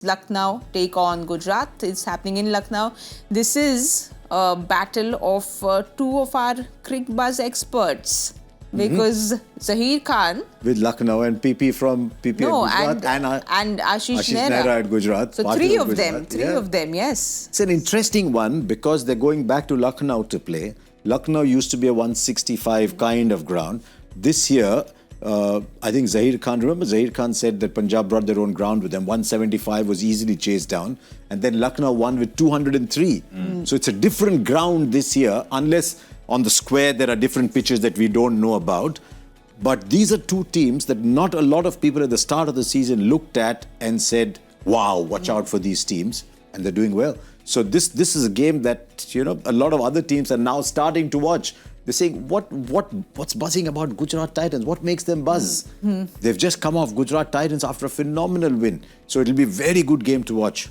Lucknow take on Gujarat. It's happening in Lucknow. This is a battle of two of our Cricbuzz experts. Because Zahir Khan with Lucknow and PP from PP and Gujarat and Ashish Nehra at Gujarat. So three of them, yes. It's an interesting one because they're going back to Lucknow to play. Lucknow used to be a 165 kind of ground. This year, I think Zahir Khan said that Punjab brought their own ground with them. 175 was easily chased down. And then Lucknow won with 203. So it's a different ground this year, unless on the square there are different pitches that we don't know about. But these are two teams that not a lot of people at the start of the season looked at and said, wow, watch out for these teams. And they're doing well. So this is a game that, you know, a lot of other teams are now starting to watch. They're saying, what's buzzing about Gujarat Titans? What makes them buzz? They've just come off Gujarat Titans after a phenomenal win. So it'll be a very good game to watch.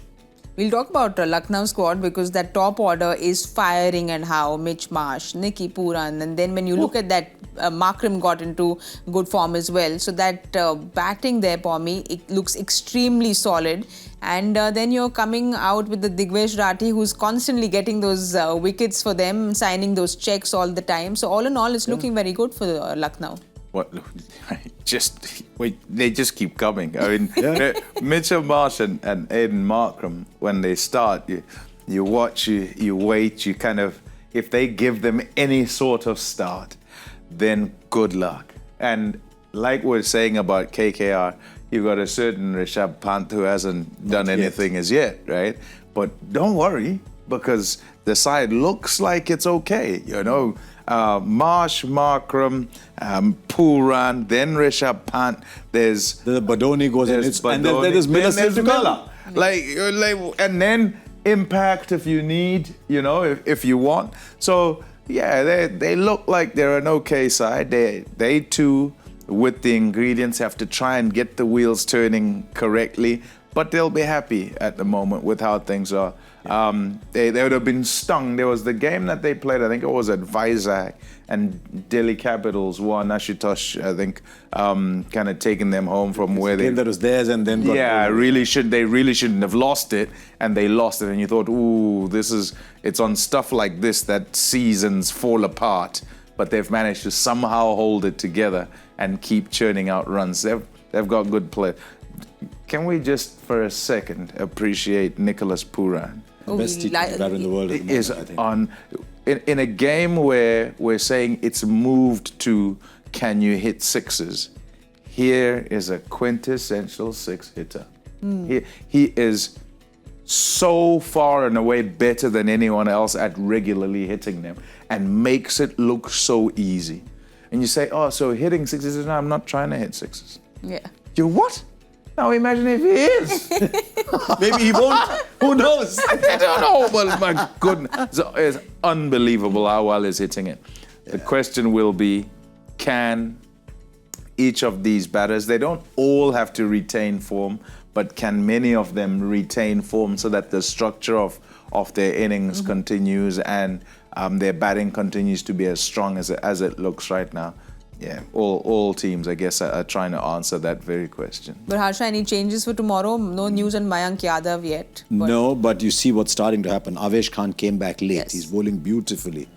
We'll talk about Lucknow squad because that top order is firing and how Mitch Marsh, Nicky Pooran, and then when you look at that, Markram got into good form as well. So that batting there, Pommie, it looks extremely solid. And then you're coming out with the Digvesh Rathi, who's constantly getting those wickets for them, signing those checks all the time. So all in all, it's looking very good for Lucknow. What? They just keep coming. I mean, Mitchell Marsh and Aiden Markram, when they start, you watch, you wait, you kind of, if they give them any sort of start, then good luck. And like we're saying about KKR, you've got a certain Rishabh Pant who hasn't done anything as yet, right? But don't worry, because the side looks like it's okay, you know. Marsh, Markram, Pooran, then Rishabh Pant. There's the Badoni goes in, and then there's Miller. Like, and then impact if you need, you know, if you want. So yeah, they look like they're an okay side. They too, with the ingredients, have to try and get the wheels turning correctly. But they'll be happy at the moment with how things are. They would have been stung. There was the game that they played, I think it was at Vizag, and Delhi Capitals won. Ashutosh, I think, kind of taking them home from where they... game that was theirs and then got... Yeah, they really shouldn't have lost it, and they lost it. And you thought, ooh, it's on stuff like this that seasons fall apart. But they've managed to somehow hold it together and keep churning out runs. They've got good play. Can we just, for a second, appreciate Nicholas Pooran? The best batter in the world at the moment, I think. In a game where we're saying it's moved to can you hit sixes, here is a quintessential six hitter. He is so far and away better than anyone else at regularly hitting them and makes it look so easy. And you say, oh, so hitting sixes? No, I'm not trying to hit sixes. Yeah. You what? Now imagine if he is. Maybe he won't. Who knows? I don't know, but my goodness. It's unbelievable how well he's hitting it. Yeah. The question will be, can each of these batters, they don't all have to retain form, but can many of them retain form so that the structure of their innings continues and their batting continues to be as strong as it looks right now? Yeah, all teams, I guess, are trying to answer that very question. But Harsha, any changes for tomorrow? No news on Mayank Yadav yet. No, but you see what's starting to happen. Avesh Khan came back late. Yes. He's bowling beautifully.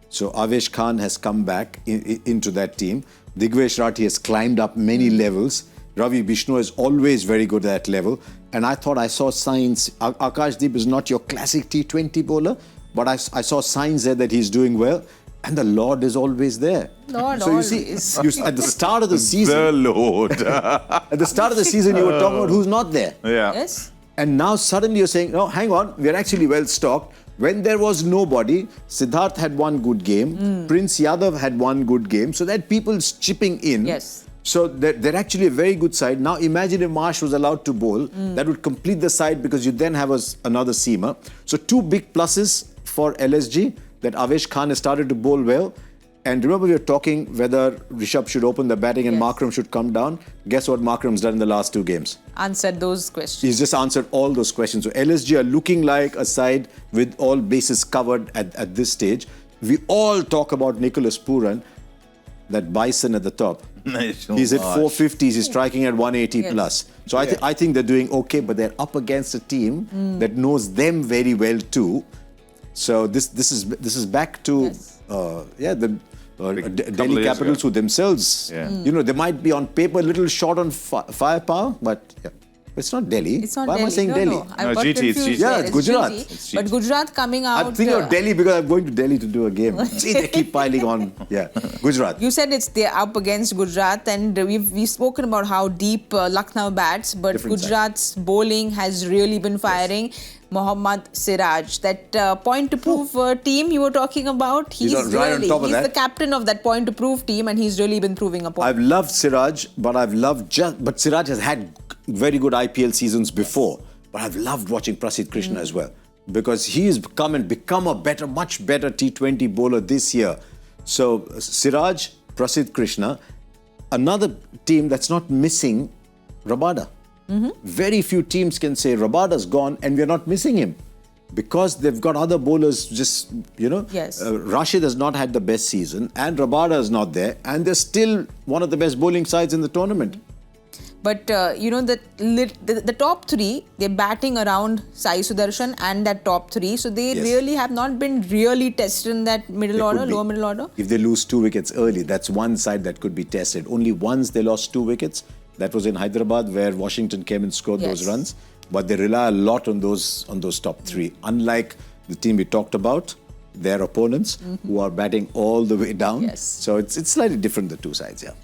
So Avesh Khan has come back into that team. Digvesh Rathi has climbed up many levels. Ravi Bishnu is always very good at that level. And I thought I saw signs. Akashdeep is not your classic T20 bowler, but I saw signs there that he's doing well. And the Lord is always there. Lord so always. You see, at the start of the season... The Lord. At the start of the season, you were talking about who's not there. Yeah. Yes. And now suddenly you're saying, no, hang on, we're actually well stocked. When there was nobody, Siddharth had one good game. Prince Yadav had one good game. So that people's chipping in. Yes. So they're actually a very good side. Now imagine if Marsh was allowed to bowl. That would complete the side because you then have another seamer. So two big pluses for LSG. That Avesh Khan has started to bowl well. And remember, we were talking whether Rishabh should open the batting and Markram should come down. Guess what Markram's done in the last two games? Answered those questions. He's just answered all those questions. So LSG are looking like a side with all bases covered at this stage. We all talk about Nicholas Pooran, that bison at the top. He's at 450s. He's striking at 180 Yes. plus. So I think they're doing okay, but they're up against a team that knows them very well too. So this is back to the Delhi Capitals who themselves, they might be on paper a little short on firepower, but it's not Delhi. It's not Why Delhi. am I saying Delhi? No. I got GT, it's confused GT. there. Yeah, it's Gujarat. GT. It's But GT. Gujarat coming out. I'm thinking of Delhi because I'm going to Delhi to do a game. See, they keep piling on. Yeah, Gujarat. You said they're up against Gujarat, and we've spoken about how deep Lucknow bats, but Different Gujarat's bowling has really been firing. Mohammad Siraj, that point to prove team you were talking about, he's on right on top of he's that. the captain of that point to prove team, and he's really been proving a point. I've loved Siraj, but but Siraj has had very good IPL seasons before. But I've loved watching Prasidh Krishna as well, because he's come and become a much better T20 bowler this year. So Siraj, Prasidh Krishna, another team that's not missing Rabada. Very few teams can say Rabada's gone and we're not missing him, because they've got other bowlers just, Yes. Rashid has not had the best season and Rabada is not there, and they're still one of the best bowling sides in the tournament. But the top three, they're batting around Sai Sudarshan and that top three. So they really have not been really tested in that middle order, lower middle order. If they lose 2 wickets early, that's one side that could be tested. Only once they lost 2 wickets. That was in Hyderabad, where Washington came and scored those runs. But they rely a lot on those top three. Unlike the team we talked about, their opponents, who are batting all the way down. Yes. So it's slightly different, the two sides, yeah.